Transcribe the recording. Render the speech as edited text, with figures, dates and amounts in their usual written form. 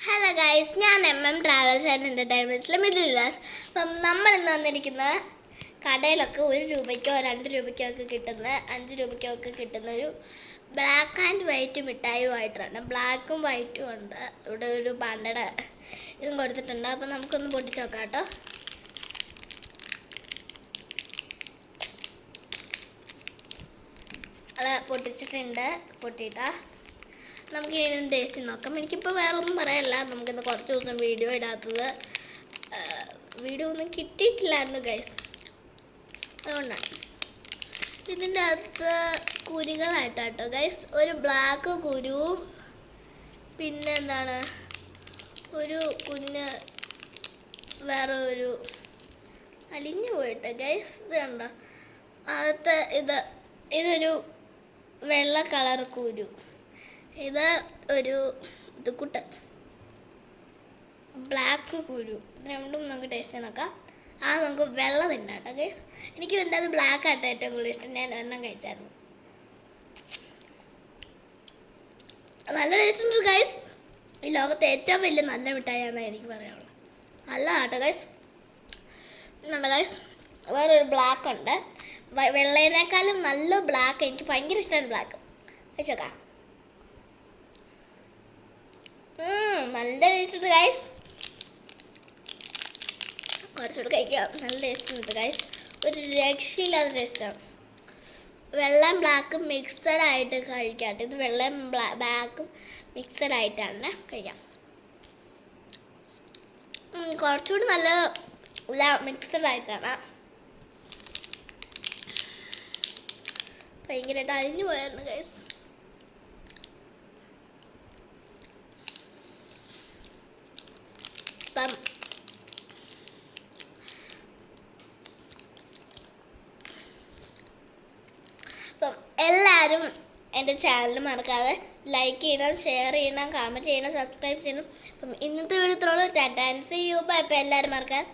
Hello guys, ഞാൻ travels and എൻ്റർടൈൻമെൻറ്റ്സിലെ മിഥുലാസ്. അപ്പം നമ്മൾ ഇന്ന് വന്നിരിക്കുന്നത് കടയിലൊക്കെ 1 രൂപയ്ക്കോ 2 രൂപയ്ക്കോ ഒക്കെ കിട്ടുന്ന 5 രൂപയ്ക്കോ ഒക്കെ കിട്ടുന്ന ഒരു ബ്ലാക്ക് ആൻഡ് വൈറ്റ് മിഠായിയുമായിട്ടാണ്. ബ്ലാക്കും വൈറ്റും ഉണ്ട്. ഇവിടെ ഒരു പണ്ടയുടെ ഇതും കൊടുത്തിട്ടുണ്ട്. അപ്പം നമുക്കൊന്ന് പൊട്ടിച്ച് നോക്കാം കേട്ടോ. അത് പൊട്ടിച്ചിട്ടുണ്ട്. പൊട്ടിയിട്ടാ നമുക്ക് ഇതിനും ടേസ്റ്റ് നോക്കാം. എനിക്കിപ്പോൾ വേറെ ഒന്നും പറയാനില്ല. നമുക്കിന്ന് കുറച്ച് ദിവസം വീഡിയോ ഇടാത്തത്, വീഡിയോ ഒന്നും കിട്ടിയിട്ടില്ലായിരുന്നു ഗൈസ്, അതുകൊണ്ടാണ്. ഇതിൻ്റെ അകത്ത് കുരുകളായിട്ടോ ഗൈസ്, ഒരു ബ്ലാക്ക് കുരുവും പിന്നെ എന്താണ് ഒരു കുഞ്ഞ് വേറെ ഒരു അലിഞ്ഞു പോയിട്ട് ഗൈസ്. ഇത് കണ്ടോ, അകത്ത് ഇതൊരു വെള്ള കളർ കുരു, ഇത് ഒരു ബ്ലാക്ക് കുരു. രണ്ടും നമുക്ക് ടേസ്റ്റ് നോക്കാം. നമുക്ക് വെള്ളം തിന്നാം കേട്ടോ ഗൈസ്. എനിക്ക് ഇതിൻ്റെ അത് ബ്ലാക്ക് ആട്ടോ ഏറ്റവും കൂടുതൽ ഇഷ്ടം. ഞാൻ ഒരെണ്ണം കഴിച്ചായിരുന്നു. നല്ല ടേസ്റ്റ് ഉണ്ട് ഗൈസ്. ഈ ലോകത്തെ ഏറ്റവും വലിയ നല്ല മിഠായിയാണെന്നാണ് എനിക്ക് പറയാനുള്ളത്. നല്ലതാട്ടോ ഗൈസ്. ഇതുണ്ട് ഗൈസ്, വേറൊരു ബ്ലാക്ക് ഉണ്ട്. വെള്ളേനേക്കാളും നല്ല ബ്ലാക്ക്. എനിക്ക് ഭയങ്കര ഇഷ്ടമാണ് ബ്ലാക്ക്. കഴിച്ചോക്കാം. നല്ല ടേസ്റ്റ് ഉണ്ട് ഗൈസ്. കുറച്ചുകൂടെ കഴിക്കാം. നല്ല ടേസ്റ്റ് ഉണ്ട് ഗൈസ്. ഒരു രക്ഷയില്ലാത്ത ടേസ്റ്റാണ്. വെള്ളം ബ്ലാക്കും മിക്സഡ് ആയിട്ട് കഴിക്കാട്ടെ. ഇത് വെള്ളം ബ്ലാക്കും മിക്സഡ് ആയിട്ടാണ് കഴിക്കാം. കുറച്ചുകൂടി നല്ല മിക്സഡ് ആയിട്ടാണ്. ഭയങ്കരമായിട്ട് അലിഞ്ഞു പോയായിരുന്നു ഗൈസ്. അപ്പം എല്ലാവരും എൻ്റെ ചാനൽ മറക്കാതെ ലൈക്ക് ചെയ്യണം, ഷെയർ ചെയ്യണം, കമൻറ്റ് ചെയ്യണം, സബ്സ്ക്രൈബ് ചെയ്യണം. അപ്പം ഇന്നത്തെ വീഡിയോ ഇത്രയുള്ളൂ. Tata, see you, bye. എല്ലാവരും മറക്കാതെ